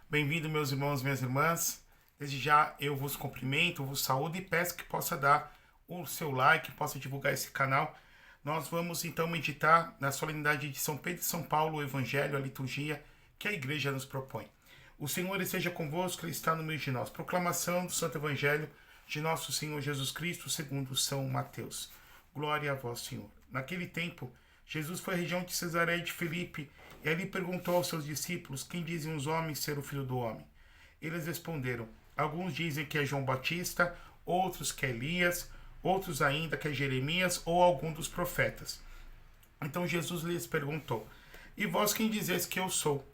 Bem-vindo, meus irmãos, minhas irmãs. Desde já eu vos cumprimento, vos saúdo e peço que possa dar o seu like, possa divulgar esse canal. Nós vamos então meditar na solenidade de São Pedro e São Paulo, o Evangelho, a liturgia que a Igreja nos propõe. O Senhor esteja convosco, Ele está no meio de nós. Proclamação do Santo Evangelho de nosso Senhor Jesus Cristo, segundo São Mateus. Glória a vós, Senhor. Naquele tempo, Jesus foi à região de Cesareia de Filipe e ali perguntou aos seus discípulos quem dizem os homens ser o Filho do Homem. Eles responderam: alguns dizem que é João Batista, outros que é Elias, outros ainda que é Jeremias ou algum dos profetas. Então Jesus lhes perguntou: e vós quem dizeis que eu sou?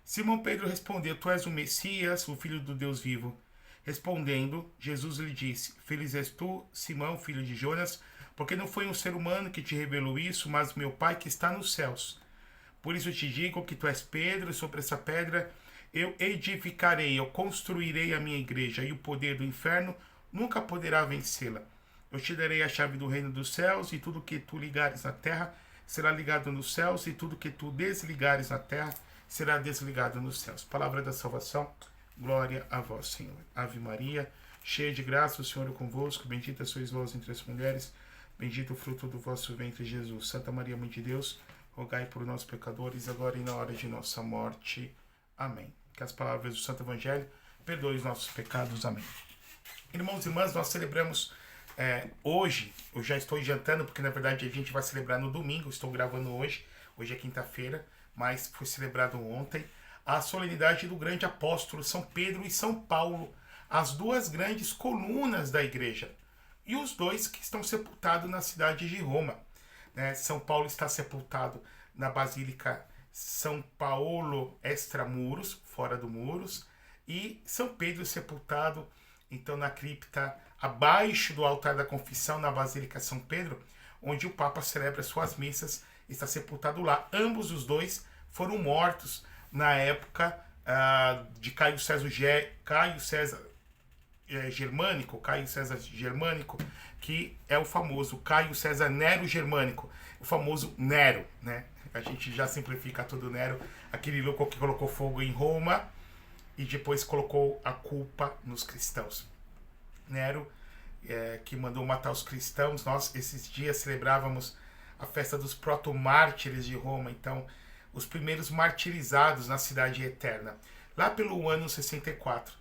Simão Pedro respondeu: tu és o Messias, o Filho do Deus vivo. Respondendo, Jesus lhe disse: feliz és tu, Simão, filho de Jonas, porque não foi um ser humano que te revelou isso, mas meu Pai que está nos céus. Por isso te digo que tu és Pedro, e sobre essa pedra eu edificarei, eu construirei a minha igreja, e o poder do inferno nunca poderá vencê-la. Eu te darei a chave do reino dos céus, e tudo que tu ligares na terra será ligado nos céus, e tudo que tu desligares na terra será desligado nos céus. Palavra da salvação, glória a vós, Senhor. Ave Maria, cheia de graça, o Senhor é convosco, bendita sois vós entre as mulheres, bendito o fruto do vosso ventre, Jesus. Santa Maria, Mãe de Deus, rogai por nós pecadores, agora e na hora de nossa morte. Amém. Que as palavras do Santo Evangelho perdoem os nossos pecados. Amém. Irmãos e irmãs, nós celebramos hoje, eu já estou adiantando, porque na verdade a gente vai celebrar no domingo, estou gravando hoje é quinta-feira, mas foi celebrado ontem, a solenidade do grande apóstolo São Pedro e São Paulo, as duas grandes colunas da igreja, e os dois que estão sepultados na cidade de Roma. São Paulo está sepultado na Basílica São Paulo Extramuros, fora do muros, e São Pedro sepultado então na cripta abaixo do altar da confissão, na Basílica São Pedro, onde o Papa celebra suas missas, está sepultado lá. Ambos os dois foram mortos na época de Caio César Germânico, que é o famoso Caio César Nero Germânico, o famoso Nero, né? A gente já simplifica tudo Nero, aquele louco que colocou fogo em Roma e depois colocou a culpa nos cristãos. Nero, que mandou matar os cristãos. Nós, esses dias, celebrávamos a festa dos proto-mártires de Roma, então, os primeiros martirizados na cidade eterna, lá pelo ano 64.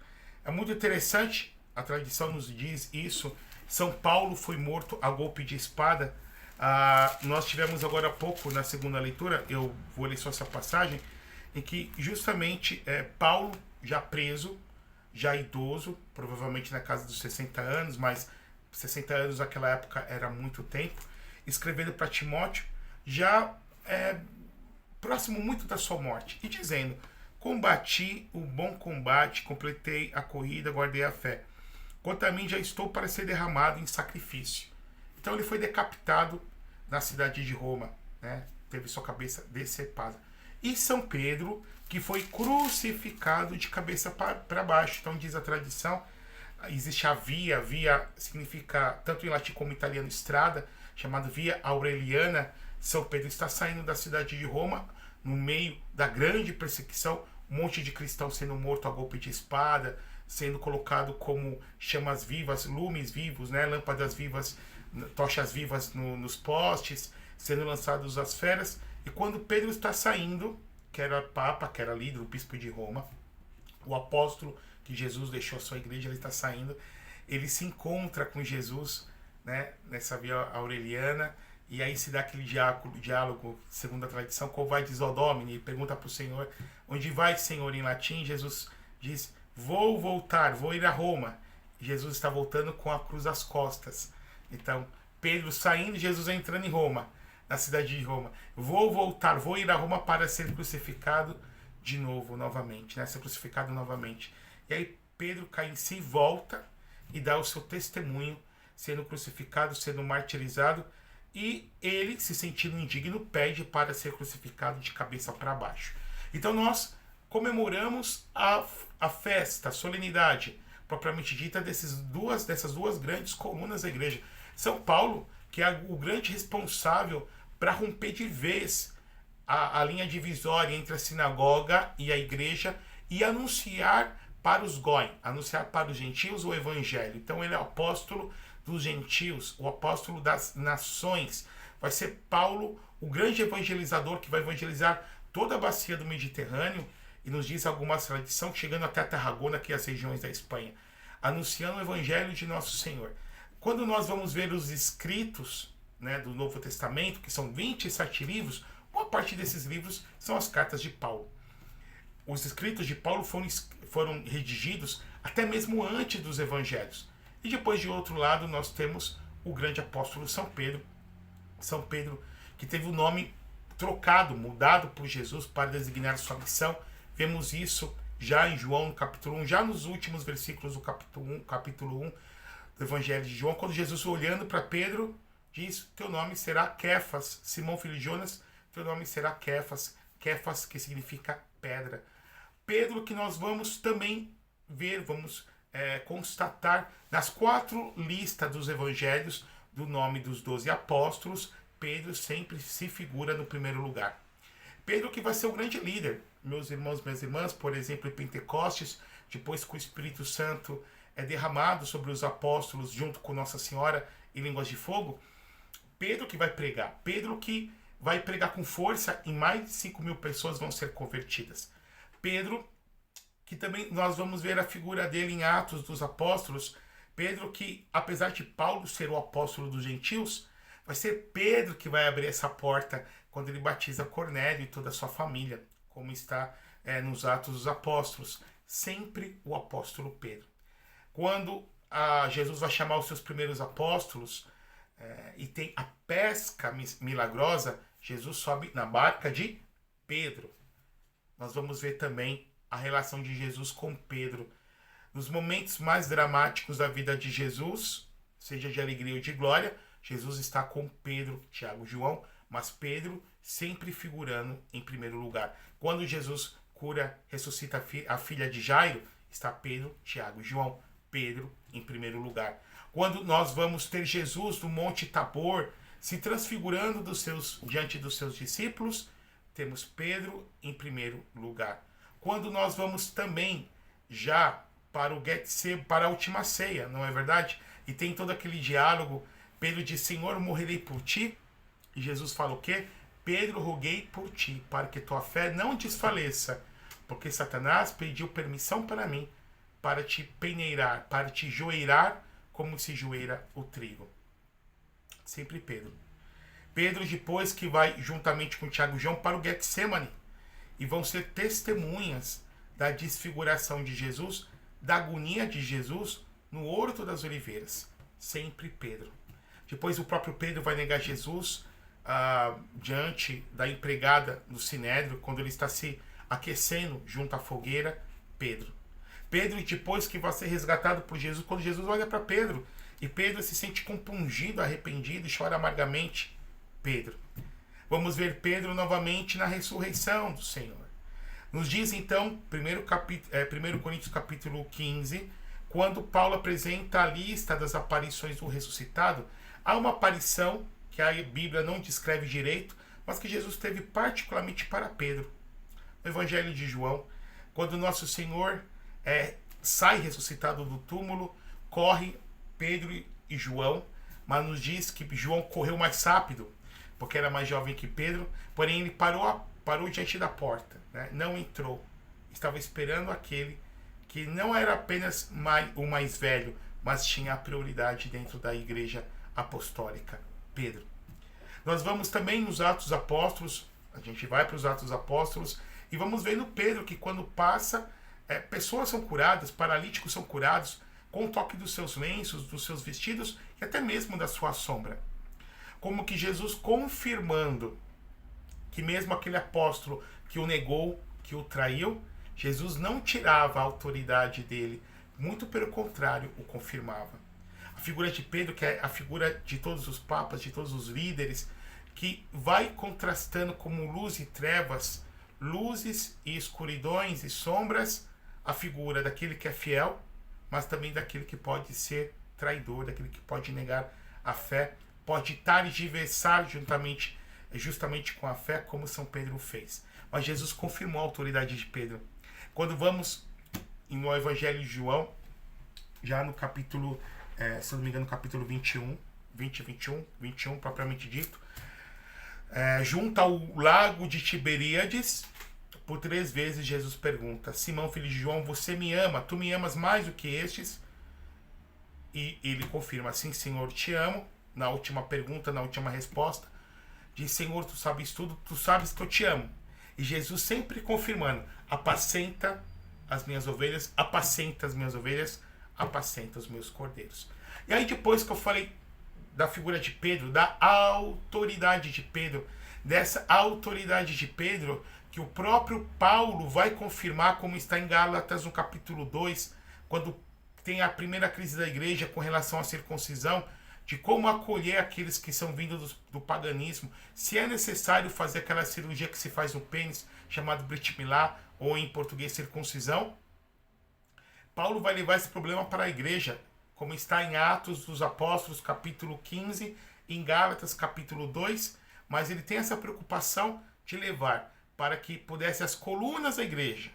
É muito interessante, a tradição nos diz isso. São Paulo foi morto a golpe de espada. Nós tivemos agora há pouco, na segunda leitura, eu vou ler só essa passagem, em que justamente Paulo, já preso, já idoso, provavelmente na casa dos 60 anos, mas 60 anos naquela época era muito tempo, escrevendo para Timóteo, já próximo muito da sua morte, e dizendo: combati o bom combate, completei a corrida, guardei a fé. Quanto a mim, já estou para ser derramado em sacrifício. Então ele foi decapitado na cidade de Roma, né? Teve sua cabeça decepada. E São Pedro, que foi crucificado de cabeça para baixo. Então diz a tradição, existe a via significa, tanto em latim como em italiano, estrada, chamada Via Aureliana. São Pedro está saindo da cidade de Roma, no meio da grande perseguição, um monte de cristãos sendo morto a golpe de espada, sendo colocado como chamas vivas, lumes vivos, né? Lâmpadas vivas, tochas vivas nos postes, sendo lançados às feras. E quando Pedro está saindo, que era papa, que era líder, o bispo de Roma, o apóstolo que Jesus deixou a sua igreja, ele está saindo, ele se encontra com Jesus, né, nessa via aureliana, e aí se dá aquele diálogo, segundo a tradição, qual vai diz o Domini, ele pergunta para o Senhor: onde vai, Senhor, em latim? Jesus diz: vou voltar, vou ir a Roma. Jesus está voltando com a cruz às costas. Então, Pedro saindo, Jesus entrando em Roma, na cidade de Roma. Vou voltar, vou ir a Roma para ser crucificado de novo, novamente, né? Ser crucificado novamente. E aí Pedro cai em si, volta e dá o seu testemunho, sendo crucificado, sendo martirizado, e ele, se sentindo indigno, pede para ser crucificado de cabeça para baixo. Então nós comemoramos a festa, a solenidade, propriamente dita, dessas duas grandes colunas da igreja. São Paulo, que é o grande responsável para romper de vez a linha divisória entre a sinagoga e a igreja, e anunciar para os goi, anunciar para os gentios o evangelho. Então ele é o apóstolo dos gentios, o apóstolo das nações. Vai ser Paulo, o grande evangelizador que vai evangelizar toda a bacia do Mediterrâneo, e nos diz algumas tradições, chegando até a Tarragona, que é as regiões da Espanha, anunciando o evangelho de nosso Senhor. Quando nós vamos ver os escritos, né, do Novo Testamento, que são 27 livros, boa parte desses livros são as cartas de Paulo. Os escritos de Paulo foram redigidos até mesmo antes dos evangelhos. E depois, de outro lado, nós temos o grande apóstolo São Pedro. São Pedro, que teve o nome trocado, mudado por Jesus para designar sua missão. Vemos isso já em João, no capítulo 1, já nos últimos versículos do capítulo 1 do Evangelho de João, quando Jesus, olhando para Pedro, diz: teu nome será Kefas, Simão filho de Jonas, teu nome será Kefas, Kefas que significa pedra. Pedro, que nós vamos também ver, vamos constatar nas 4 listas dos evangelhos do nome dos 12 apóstolos, Pedro sempre se figura no primeiro lugar. Pedro, que vai ser o grande líder, meus irmãos, minhas irmãs, por exemplo, em Pentecostes, depois que o Espírito Santo é derramado sobre os apóstolos junto com Nossa Senhora em línguas de fogo, Pedro que vai pregar, Pedro que vai pregar com força e mais de 5.000 pessoas vão ser convertidas. Pedro, que também nós vamos ver a figura dele em Atos dos Apóstolos, Pedro que, apesar de Paulo ser o apóstolo dos gentios, vai ser Pedro que vai abrir essa porta quando ele batiza Cornélio e toda a sua família, como está nos Atos dos Apóstolos. Sempre o apóstolo Pedro. Quando Jesus vai chamar os seus primeiros apóstolos e tem a pesca milagrosa, Jesus sobe na barca de Pedro. Nós vamos ver também a relação de Jesus com Pedro. Nos momentos mais dramáticos da vida de Jesus, seja de alegria ou de glória, Jesus está com Pedro, Tiago e João, mas Pedro sempre figurando em primeiro lugar. Quando Jesus cura, ressuscita a filha de Jairo, está Pedro, Tiago e João. Pedro em primeiro lugar. Quando nós vamos ter Jesus no Monte Tabor, se transfigurando diante dos seus discípulos, temos Pedro em primeiro lugar. Quando nós vamos também já para o Getsêmani, para a última ceia, não é verdade? E tem todo aquele diálogo, Pedro diz: Senhor, morrerei por ti. E Jesus fala o quê? Pedro, roguei por ti, para que tua fé não desfaleça, porque Satanás pediu permissão para mim, para te peneirar, para te joeirar, como se joeira o trigo. Sempre Pedro. Pedro, depois que vai juntamente com Tiago e João para o Getsêmani, e vão ser testemunhas da desfiguração de Jesus, da agonia de Jesus no Horto das Oliveiras. Sempre Pedro. Depois o próprio Pedro vai negar Jesus diante da empregada no Sinédrio, quando ele está se aquecendo junto à fogueira. Pedro. Pedro, depois que vai ser resgatado por Jesus, quando Jesus olha para Pedro, e Pedro se sente compungido, arrependido e chora amargamente. Pedro. Vamos ver Pedro novamente na ressurreição do Senhor. Nos diz então, 1 Coríntios capítulo 15, quando Paulo apresenta a lista das aparições do ressuscitado, há uma aparição que a Bíblia não descreve direito, mas que Jesus teve particularmente para Pedro. No Evangelho de João, quando nosso Senhor sai ressuscitado do túmulo, corre Pedro e João, mas nos diz que João correu mais rápido, porque era mais jovem que Pedro, porém ele parou diante da porta, né? Não entrou, estava esperando aquele que não era apenas o mais velho, mas tinha a prioridade dentro da igreja apostólica, Pedro. Nós vamos também nos Atos dos Apóstolos, a gente vai para os Atos dos Apóstolos, e vamos ver no Pedro que quando passa, pessoas são curadas, paralíticos são curados, com o toque dos seus lenços, dos seus vestidos, e até mesmo da sua sombra. Como que Jesus confirmando que mesmo aquele apóstolo que o negou, que o traiu, Jesus não tirava a autoridade dele, muito pelo contrário, o confirmava. A figura de Pedro, que é a figura de todos os papas, de todos os líderes, que vai contrastando como luz e trevas, luzes e escuridões e sombras, a figura daquele que é fiel, mas também daquele que pode ser traidor, daquele que pode negar a fé, pode targiversar justamente com a fé, como São Pedro fez. Mas Jesus confirmou a autoridade de Pedro. Quando vamos no Evangelho de João, já no capítulo, se não me engano, capítulo 21 propriamente dito, junto ao lago de Tiberíades, por 3 vezes Jesus pergunta: Simão, filho de João, você me ama? Tu me amas mais do que estes? E ele confirma: sim, Senhor, te amo. Na última pergunta, na última resposta, diz: Senhor, tu sabes tudo, tu sabes que eu te amo. E Jesus sempre confirmando: apacenta as minhas ovelhas, apacenta as minhas ovelhas, apacenta os meus cordeiros. E aí, depois que eu falei da figura de Pedro, da autoridade de Pedro, dessa autoridade de Pedro, que o próprio Paulo vai confirmar, como está em Gálatas no capítulo 2, quando tem a primeira crise da igreja com relação à circuncisão, de como acolher aqueles que são vindos do paganismo, se é necessário fazer aquela cirurgia que se faz no pênis, chamado Brit Milá, ou em português circuncisão. Paulo vai levar esse problema para a igreja, como está em Atos dos Apóstolos, capítulo 15, em Gálatas, capítulo 2, mas ele tem essa preocupação de levar para que pudesse as colunas da igreja,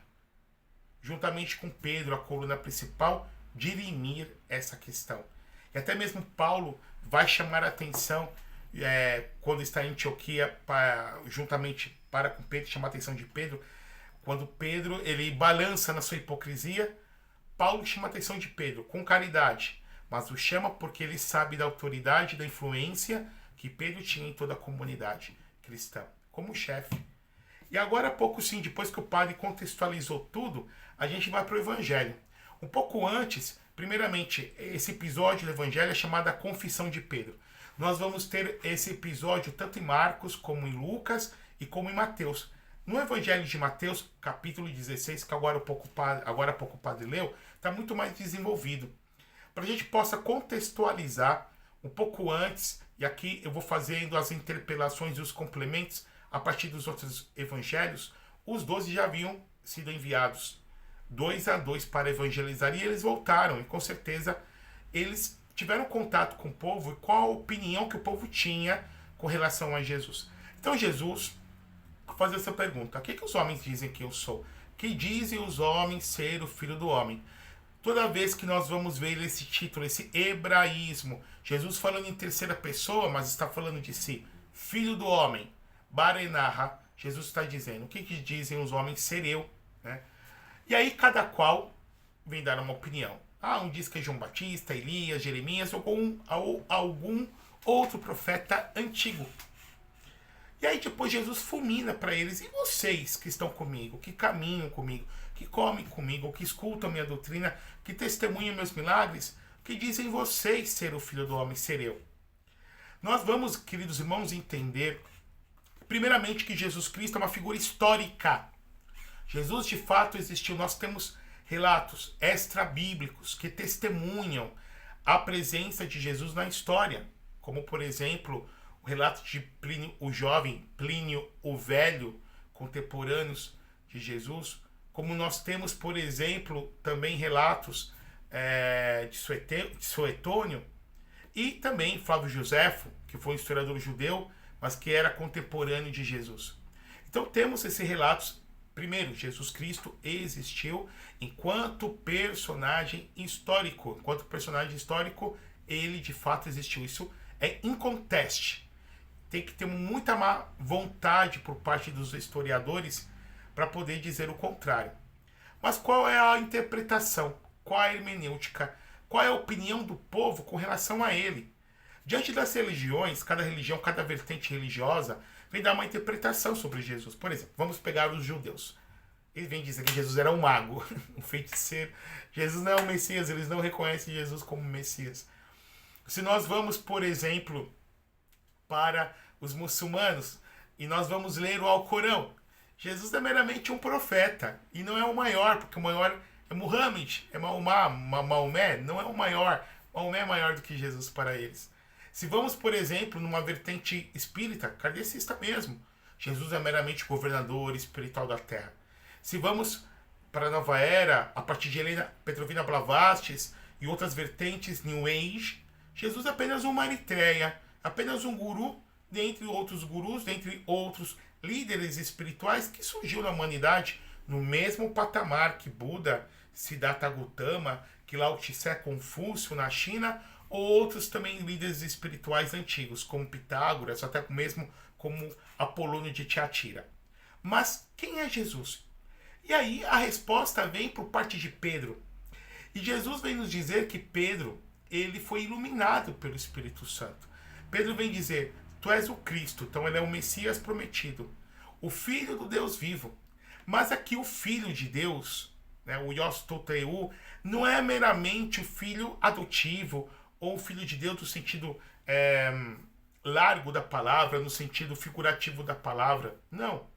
juntamente com Pedro, a coluna principal, dirimir essa questão. E até mesmo Paulo vai chamar a atenção quando está em Antioquia, juntamente com Pedro, chama a atenção de Pedro. Quando Pedro ele balança na sua hipocrisia, Paulo chama a atenção de Pedro com caridade, mas o chama porque ele sabe da autoridade, da influência que Pedro tinha em toda a comunidade cristã, como chefe. E agora há pouco sim, depois que o padre contextualizou tudo, a gente vai para o Evangelho. Um pouco antes, primeiramente, esse episódio do Evangelho é chamado a Confissão de Pedro. Nós vamos ter esse episódio tanto em Marcos, como em Lucas e como em Mateus. No Evangelho de Mateus, capítulo 16, que agora há pouco o padre leu, está muito mais desenvolvido. Para a gente possa contextualizar um pouco antes, e aqui eu vou fazendo as interpelações e os complementos a partir dos outros evangelhos, os 12 já haviam sido enviados 2 a 2 para evangelizar, e eles voltaram, e com certeza eles tiveram contato com o povo e qual a opinião que o povo tinha com relação a Jesus. Então Jesus faz essa pergunta: o que os homens dizem que eu sou? Que dizem os homens ser o Filho do Homem? Toda vez que nós vamos ver esse título, esse hebraísmo, Jesus falando em terceira pessoa, mas está falando de si, Filho do Homem, Barenaha, Jesus está dizendo: o que dizem os homens ser eu? Né? E aí cada qual vem dar uma opinião. Um diz que é João Batista, Elias, Jeremias ou algum outro profeta antigo. E aí depois Jesus fulmina para eles: e vocês que estão comigo, que caminham comigo, que comem comigo, que escutam minha doutrina, que testemunham meus milagres, que dizem vocês ser o Filho do Homem, ser eu? Nós vamos, queridos irmãos, entender primeiramente que Jesus Cristo é uma figura histórica. Jesus de fato existiu. Nós temos relatos extra-bíblicos que testemunham a presença de Jesus na história, como por exemplo o relato de Plínio o Jovem, Plínio o Velho, contemporâneos de Jesus, como nós temos, por exemplo, também relatos de Suetônio, e também Flávio Joséfo, que foi um historiador judeu, mas que era contemporâneo de Jesus. Então temos esses relatos. Primeiro, Jesus Cristo existiu enquanto personagem histórico. Enquanto personagem histórico, ele de fato existiu. Isso é inconteste. Tem que ter muita má vontade por parte dos historiadores para poder dizer o contrário. Mas qual é a interpretação? Qual a hermenêutica? Qual é a opinião do povo com relação a ele? Diante das religiões, cada religião, cada vertente religiosa vem dar uma interpretação sobre Jesus. Por exemplo, vamos pegar os judeus. Eles vêm dizer que Jesus era um mago, um feiticeiro. Jesus não é o Messias, eles não reconhecem Jesus como Messias. Se nós vamos, por exemplo, para os muçulmanos e nós vamos ler o Alcorão, Jesus é meramente um profeta e não é o maior, porque o maior é Muhammad, é Maomé, não é o maior. Maomé é maior do que Jesus para eles. Se vamos, por exemplo, numa vertente espírita, kardecista mesmo, Jesus é meramente governador espiritual da Terra. Se vamos para a Nova Era, a partir de Helena Petrovina Blavatsky e outras vertentes New Age, Jesus é apenas uma Eritreia, apenas um guru, dentre outros gurus, dentre outros líderes espirituais que surgiu na humanidade no mesmo patamar que Buda, Siddhartha Gautama, que Lao Tse, Confúcio na China, ou outros também líderes espirituais antigos, como Pitágoras, até mesmo como Apolônio de Tiatira. Mas quem é Jesus? E aí a resposta vem por parte de Pedro. E Jesus vem nos dizer que Pedro, ele foi iluminado pelo Espírito Santo. Pedro vem dizer, tu és o Cristo, então ele é o Messias prometido, o Filho do Deus vivo. Mas aqui o Filho de Deus, né, o Yos Toteu, não é meramente o filho adotivo ou o Filho de Deus no sentido largo da palavra, no sentido figurativo da palavra. Não.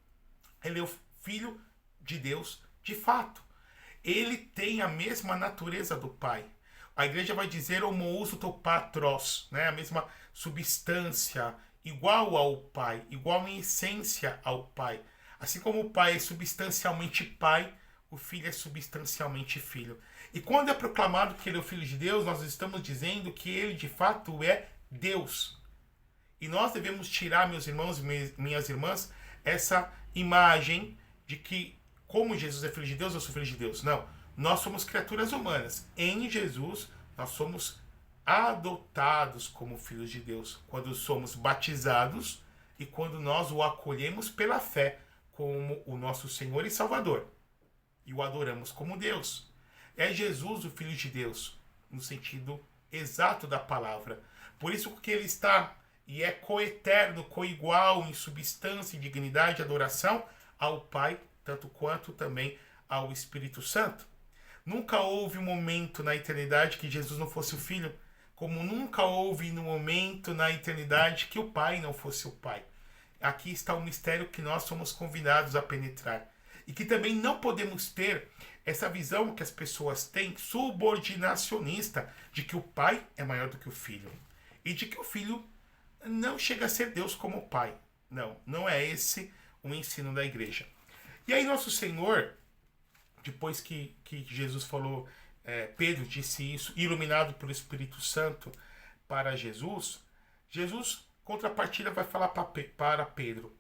Ele é o Filho de Deus de fato. Ele tem a mesma natureza do Pai. A igreja vai dizer homoouso to patros, né? A mesma substância, igual ao Pai, igual em essência ao Pai. Assim como o Pai é substancialmente Pai, o Filho é substancialmente Filho. E quando é proclamado que ele é o Filho de Deus, nós estamos dizendo que ele de fato é Deus. E nós devemos tirar, meus irmãos e minhas irmãs, essa imagem de que, como Jesus é Filho de Deus, eu sou Filho de Deus. Não. Nós somos criaturas humanas. Em Jesus, nós somos adotados como filhos de Deus. Quando somos batizados e quando nós o acolhemos pela fé como o nosso Senhor e Salvador. E o adoramos como Deus. É Jesus o Filho de Deus, no sentido exato da palavra. Por isso que ele está e é coeterno, coigual em substância e dignidade e adoração ao Pai, tanto quanto também ao Espírito Santo. Nunca houve um momento na eternidade que Jesus não fosse o Filho, como nunca houve no momento na eternidade que o Pai não fosse o Pai. Aqui está o mistério que nós somos convidados a penetrar. E que também não podemos ter essa visão que as pessoas têm subordinacionista de que o Pai é maior do que o Filho. E de que o Filho não chega a ser Deus como o Pai. Não, não é esse o ensino da igreja. E aí nosso Senhor, depois que Jesus falou, Pedro disse isso, iluminado pelo Espírito Santo para Jesus, contrapartida, vai falar para Pedro.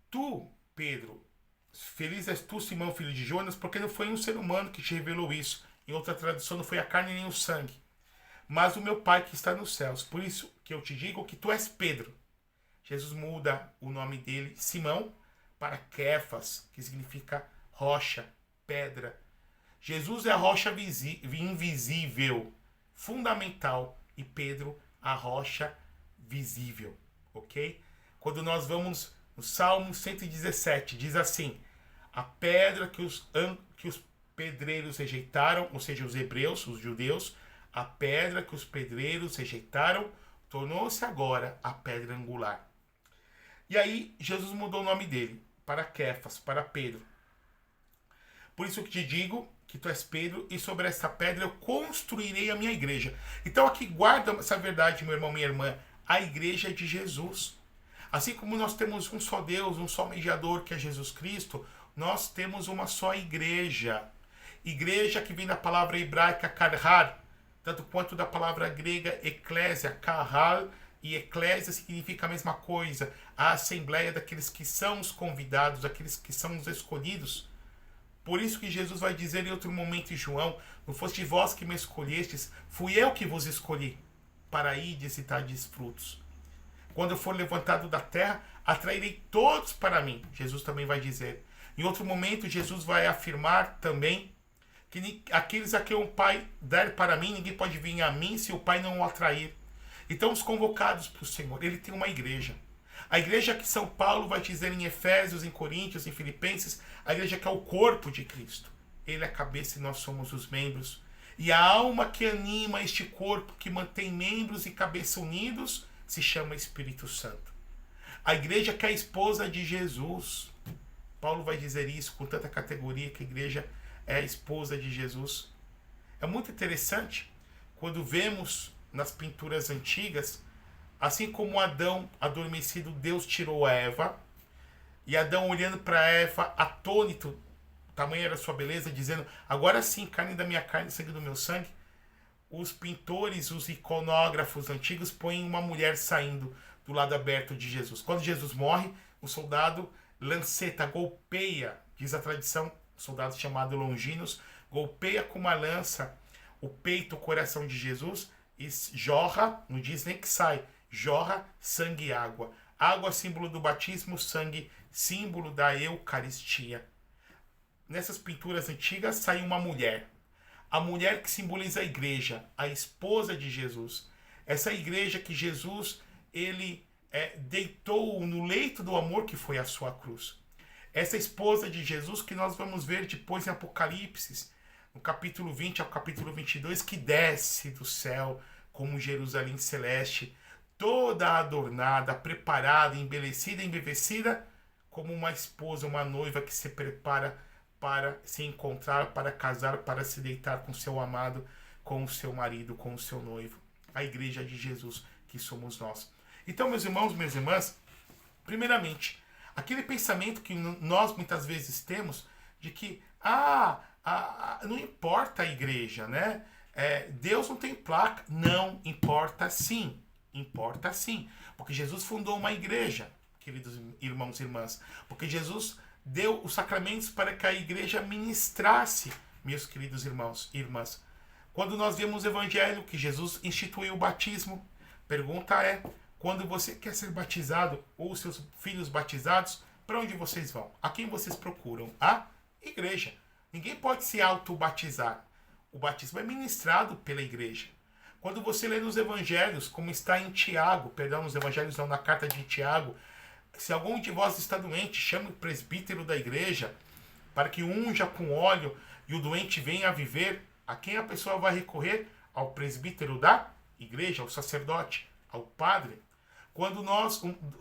Tu, Pedro, feliz és tu, Simão, filho de Jonas, porque não foi um ser humano que te revelou isso. Em outra tradução, não foi a carne nem o sangue, mas o meu Pai que está nos céus. Por isso que eu te digo que tu és Pedro. Jesus muda o nome dele, Simão, para Kefas, que significa rocha, pedra. Jesus é a rocha invisível, fundamental, e Pedro a rocha visível, ok? Quando nós vamos no Salmo 117, diz assim, a pedra que os pedreiros rejeitaram, ou seja, os hebreus, os judeus, a pedra que os pedreiros rejeitaram, tornou-se agora a pedra angular. E aí, Jesus mudou o nome dele para Kefas, para Pedro. Por isso que te digo que tu és Pedro, e sobre essa pedra eu construirei a minha igreja. Então aqui guarda essa verdade, meu irmão, minha irmã. A igreja é de Jesus. Assim como nós temos um só Deus, um só mediador, que é Jesus Cristo, nós temos uma só igreja. Igreja que vem da palavra hebraica karhar, tanto quanto da palavra grega eclésia, kahal, e eclésia significa a mesma coisa, a assembleia daqueles que são os convidados, daqueles que são os escolhidos. Por isso que Jesus vai dizer em outro momento em João, não foste vós que me escolhestes, fui eu que vos escolhi, para ides e dardes frutos. Quando eu for levantado da terra, atrairei todos para mim, Jesus também vai dizer. Em outro momento, Jesus vai afirmar também que aqueles a quem o Pai der para mim, ninguém pode vir a mim se o Pai não o atrair. Então, os convocados para o Senhor, ele tem uma igreja. A igreja que São Paulo vai dizer em Efésios, em Coríntios, em Filipenses, a igreja que é o corpo de Cristo. Ele é a cabeça e nós somos os membros. E a alma que anima este corpo, que mantém membros e cabeça unidos, se chama Espírito Santo. A igreja que é a esposa de Jesus. Paulo vai dizer isso com tanta categoria, que a igreja é a esposa de Jesus. É muito interessante quando vemos nas pinturas antigas, assim como Adão adormecido, Deus tirou a Eva, e Adão olhando para Eva, atônito, tamanha era a sua beleza, dizendo, agora sim, carne da minha carne, sangue do meu sangue. Os pintores, os iconógrafos antigos põem uma mulher saindo do lado aberto de Jesus. Quando Jesus morre, o soldado lanceta, golpeia, diz a tradição, soldado chamado Longinos, golpeia com uma lança o peito, o coração de Jesus e jorra, não diz nem que sai, jorra sangue e água. Água, símbolo do batismo, sangue, símbolo da Eucaristia. Nessas pinturas antigas sai uma mulher. A mulher que simboliza a igreja, a esposa de Jesus. Essa igreja que Jesus, ele deitou no leito do amor que foi a sua cruz. Essa esposa de Jesus que nós vamos ver depois em Apocalipse, no capítulo 20 ao capítulo 22, que desce do céu como Jerusalém celeste, toda adornada, preparada, embelecida, embevecida, como uma esposa, uma noiva que se prepara para se encontrar, para casar, para se deitar com seu amado, com o seu marido, com o seu noivo. A igreja de Jesus, que somos nós. Então, meus irmãos, minhas irmãs, primeiramente, aquele pensamento que nós muitas vezes temos de que, não importa a igreja, né? Deus não tem placa. Não, importa sim. Importa sim. Porque Jesus fundou uma igreja, queridos irmãos e irmãs. Porque Jesus deu os sacramentos para que a igreja ministrasse, meus queridos irmãos e irmãs. Quando nós vemos o evangelho que Jesus instituiu o batismo, pergunta é, quando você quer ser batizado ou os seus filhos batizados, para onde vocês vão? A quem vocês procuram? A igreja. Ninguém pode se auto-batizar. O batismo é ministrado pela igreja. Quando você lê nos evangelhos, como está em Tiago, perdão, nos evangelhos não, na carta de Tiago, se algum de vós está doente, chame o presbítero da igreja para que unja com óleo e o doente venha a viver. A quem a pessoa vai recorrer? Ao presbítero da igreja, ao sacerdote, ao padre. Quando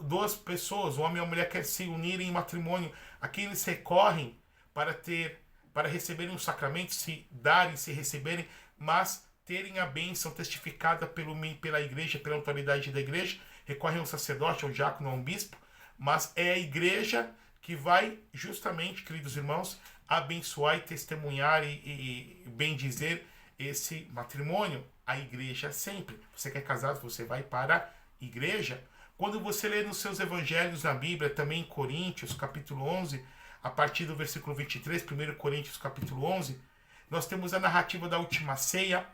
duas pessoas, o homem e a mulher, querem se unirem em matrimônio, a quem eles recorrem para receberem um sacramento, se darem, se receberem, mas terem a bênção testificada pela igreja, pela autoridade da igreja, recorrem ao sacerdote, ao diácono, ao bispo, mas é a igreja que vai justamente, queridos irmãos, abençoar e testemunhar e bendizer esse matrimônio. A igreja sempre. Você quer casar, você vai para a igreja. Quando você lê nos seus evangelhos na Bíblia, também em Coríntios, capítulo 11, a partir do versículo 23, 1 Coríntios, capítulo 11, nós temos a narrativa da última ceia,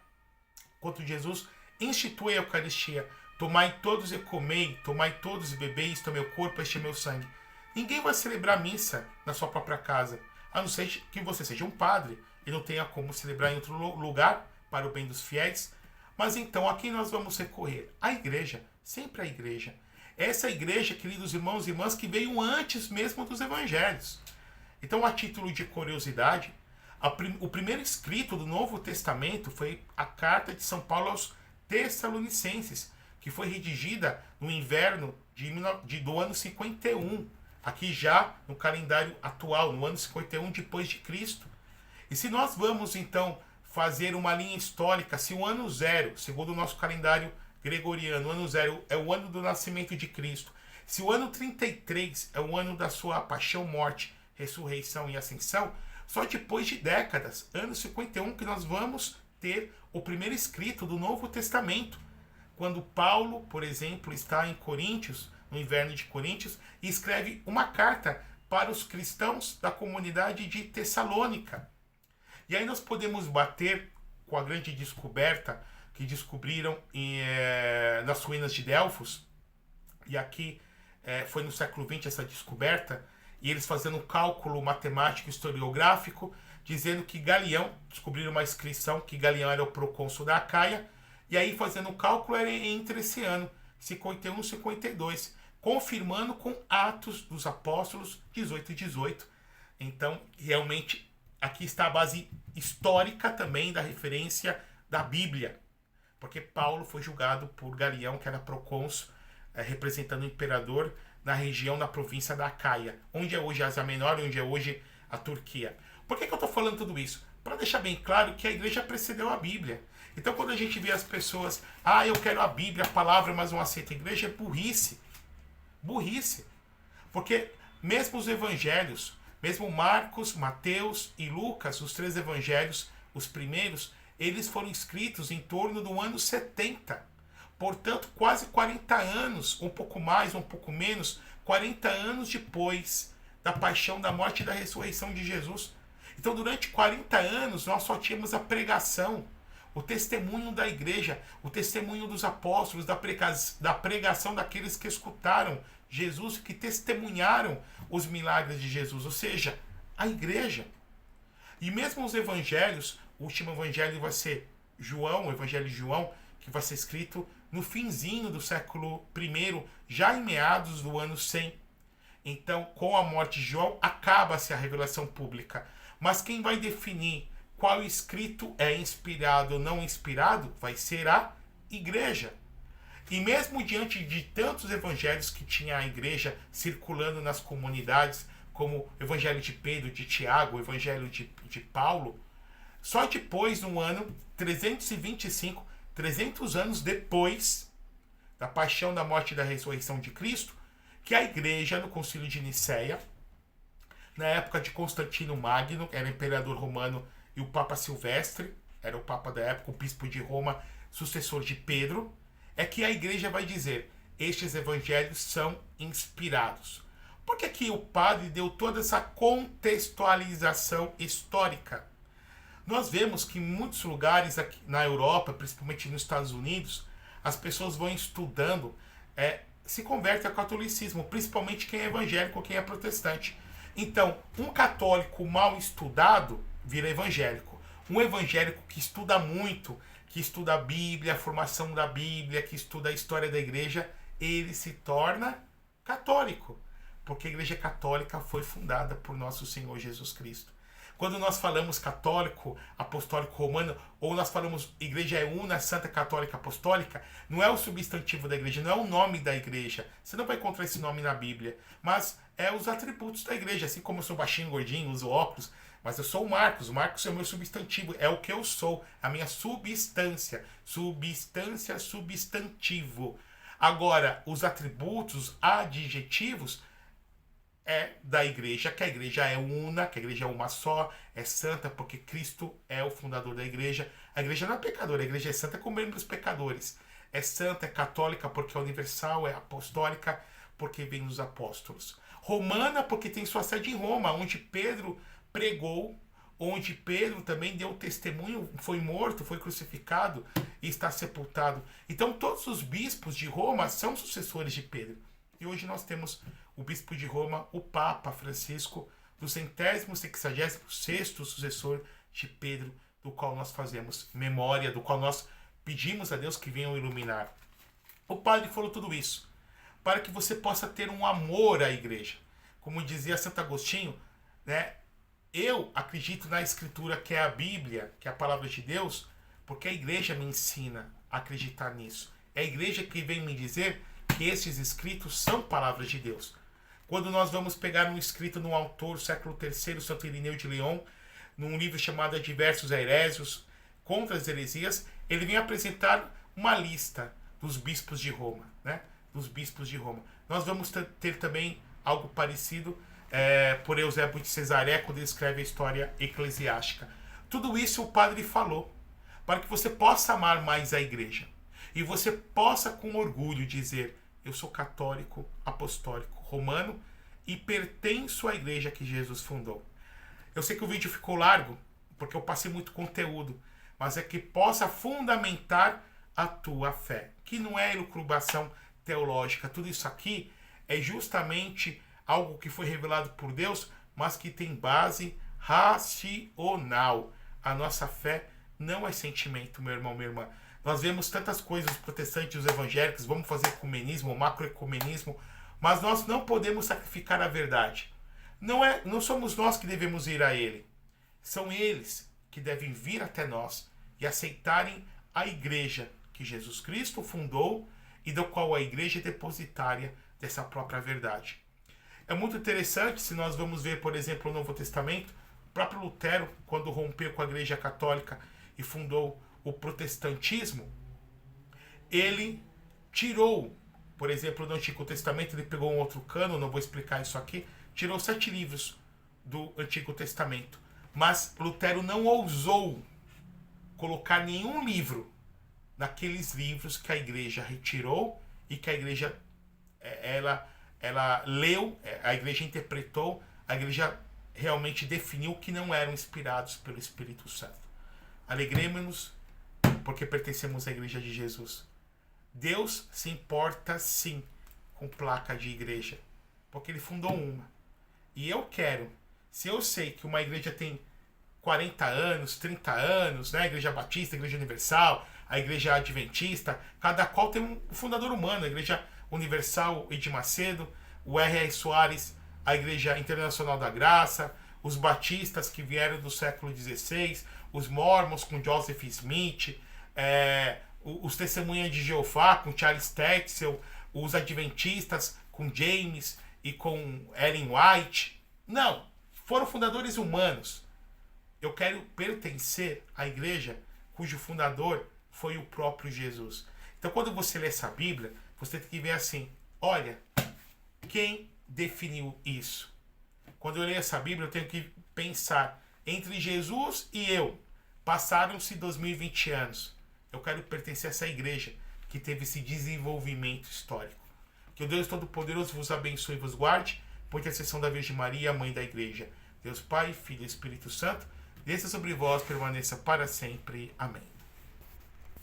quando Jesus institui a Eucaristia. Tomai todos e comei, tomai todos e bebei, isto é meu corpo, este é meu sangue. Ninguém vai celebrar a missa na sua própria casa, a não ser que você seja um padre e não tenha como celebrar em outro lugar para o bem dos fiéis. Mas então, a quem nós vamos recorrer? A igreja, sempre a igreja. Essa igreja, queridos irmãos e irmãs, que veio antes mesmo dos evangelhos. Então, a título de curiosidade, o primeiro escrito do Novo Testamento foi a carta de São Paulo aos Tessalonicenses, que foi redigida no inverno do ano 51, aqui já no calendário atual, no ano 51 depois de Cristo. E se nós vamos então fazer uma linha histórica, se o ano zero, segundo o nosso calendário gregoriano, o ano zero é o ano do nascimento de Cristo, se o ano 33 é o ano da sua paixão, morte, ressurreição e ascensão, só depois de décadas, ano 51, que nós vamos ter o primeiro escrito do Novo Testamento. Quando Paulo, por exemplo, está em Coríntios, no inverno de Coríntios, e escreve uma carta para os cristãos da comunidade de Tessalônica. E aí nós podemos bater com a grande descoberta que descobriram nas ruínas de Delfos, e aqui foi no século XX essa descoberta, e eles fazendo um cálculo matemático historiográfico, dizendo que Galião, descobriram uma inscrição que Galião era o procônsul da Acaia, e aí fazendo o cálculo era entre esse ano, 51 e 52, confirmando com Atos dos Apóstolos 18 e 18. Então, realmente, aqui está a base histórica também da referência da Bíblia, porque Paulo foi julgado por Galião, que era procônsul, representando o imperador na região, na província da Acaia, onde é hoje a Ásia Menor, onde é hoje a Turquia. Por que eu estou falando tudo isso? Para deixar bem claro que a igreja precedeu a Bíblia. Então, quando a gente vê as pessoas, eu quero a Bíblia, a palavra, mas não aceito a igreja, é burrice. Burrice. Porque mesmo os evangelhos, mesmo Marcos, Mateus e Lucas, os três evangelhos, os primeiros, eles foram escritos em torno do ano 70. Portanto, quase 40 anos, um pouco mais, um pouco menos, 40 anos depois da paixão, da morte e da ressurreição de Jesus. Então, durante 40 anos, nós só tínhamos a pregação, o testemunho da igreja, o testemunho dos apóstolos, da pregação daqueles que escutaram Jesus, que testemunharam os milagres de Jesus, ou seja, a igreja. E mesmo os evangelhos, o último evangelho vai ser João, o evangelho de João, que vai ser escrito no finzinho do século I, já em meados do ano 100. Então, com a morte de João, acaba-se a revelação pública. Mas quem vai definir qual escrito é inspirado ou não inspirado vai ser a igreja. E mesmo diante de tantos evangelhos que tinha a igreja circulando nas comunidades, como o evangelho de Pedro, de Tiago, o evangelho de Paulo, só depois, no ano 325, 300 anos depois da paixão, da morte e da ressurreição de Cristo, que a igreja, no concílio de Nicéia, na época de Constantino Magno, era imperador romano, e o Papa Silvestre, era o Papa da época, o bispo de Roma, sucessor de Pedro, é que a igreja vai dizer, estes evangelhos são inspirados. Por que que o padre deu toda essa contextualização histórica? Nós vemos que em muitos lugares aqui na Europa, principalmente nos Estados Unidos, as pessoas vão estudando, se convertem ao catolicismo, principalmente quem é evangélico, quem é protestante. Então, um católico mal estudado vira evangélico. Um evangélico que estuda muito, que estuda a Bíblia, a formação da Bíblia, que estuda a história da igreja, ele se torna católico. Porque a igreja católica foi fundada por nosso Senhor Jesus Cristo. Quando nós falamos católico, apostólico romano, ou nós falamos igreja é una, santa católica apostólica, não é o substantivo da igreja, não é o nome da igreja. Você não vai encontrar esse nome na Bíblia, mas é os atributos da igreja. Assim como eu sou baixinho, gordinho, uso óculos, mas eu sou o Marcos é o meu substantivo, é o que eu sou, a minha substância. Substância, substantivo. Agora, os atributos adjetivos é da igreja, que a igreja é una, que a igreja é uma só, é santa, porque Cristo é o fundador da igreja. A igreja não é pecadora, a igreja é santa como membros pecadores. É santa, é católica, porque é universal, é apostólica, porque vem dos apóstolos. Romana, porque tem sua sede em Roma, onde Pedro pregou, onde Pedro também deu testemunho, foi morto, foi crucificado e está sepultado. Então todos os bispos de Roma são sucessores de Pedro. E hoje nós temos o bispo de Roma, o Papa Francisco, do 166º sucessor de Pedro, do qual nós fazemos memória, do qual nós pedimos a Deus que venha o iluminar. O padre falou tudo isso para que você possa ter um amor à igreja. Como dizia Santo Agostinho, né? Eu acredito na Escritura, que é a Bíblia, que é a palavra de Deus, porque a igreja me ensina a acreditar nisso. É a igreja que vem me dizer que esses escritos são palavras de Deus. Quando nós vamos pegar um escrito num autor, século III, Santo Irineu de León, num livro chamado Adversos Herésios, contra as heresias, ele vem apresentar uma lista dos bispos de Roma, né? Dos bispos de Roma. Nós vamos ter também algo parecido por Eusébio de Cesareia, quando ele escreve a história eclesiástica. Tudo isso o padre falou, para que você possa amar mais a igreja. E você possa com orgulho dizer, eu sou católico, apostólico, romano e pertenço à igreja que Jesus fundou. Eu sei que o vídeo ficou largo, porque eu passei muito conteúdo, mas é que possa fundamentar a tua fé, que não é elucubração teológica. Tudo isso aqui é justamente algo que foi revelado por Deus, mas que tem base racional. A nossa fé não é sentimento, meu irmão, minha irmã. Nós vemos tantas coisas, os protestantes e os evangélicos, vamos fazer ecumenismo, macroecumenismo, mas nós não podemos sacrificar a verdade. Não somos nós que devemos ir a ele. São eles que devem vir até nós e aceitarem a igreja que Jesus Cristo fundou e do qual a igreja é depositária dessa própria verdade. É muito interessante se nós vamos ver, por exemplo, o Novo Testamento, o próprio Lutero, quando rompeu com a igreja católica e fundou o protestantismo, ele tirou, por exemplo, no Antigo Testamento, ele pegou um outro cano, não vou explicar isso aqui, tirou 7 livros do Antigo Testamento. Mas Lutero não ousou colocar nenhum livro naqueles livros que a igreja retirou e que a igreja ela leu, a igreja interpretou a igreja realmente definiu que não eram inspirados pelo Espírito Santo. Alegremos-nos porque pertencemos à igreja de Jesus. Deus se importa sim com placa de igreja, porque ele fundou uma. E eu quero, se eu sei que uma igreja tem 40 anos, 30 anos, né? A Igreja Batista, a Igreja Universal, a Igreja Adventista, cada qual tem um fundador humano. A Igreja Universal, Edir Macedo, o R.R. Soares, a Igreja Internacional da Graça, os batistas que vieram do século XVI, os mormons com Joseph Smith, os Testemunhas de Jeová com Charles Tetzel, os adventistas com James e com Ellen White. Não, foram fundadores humanos. Eu quero pertencer à igreja cujo fundador foi o próprio Jesus. Então, quando você lê essa Bíblia, você tem que ver assim, olha, quem definiu isso? Quando eu leio essa Bíblia, eu tenho que pensar, entre Jesus e eu, passaram-se 2020 anos. Eu quero pertencer a essa igreja que teve esse desenvolvimento histórico. Que o Deus Todo-Poderoso vos abençoe e vos guarde, por intercessão da Virgem Maria, Mãe da Igreja. Deus Pai, Filho e Espírito Santo, desça sobre vós, permaneça para sempre. Amém.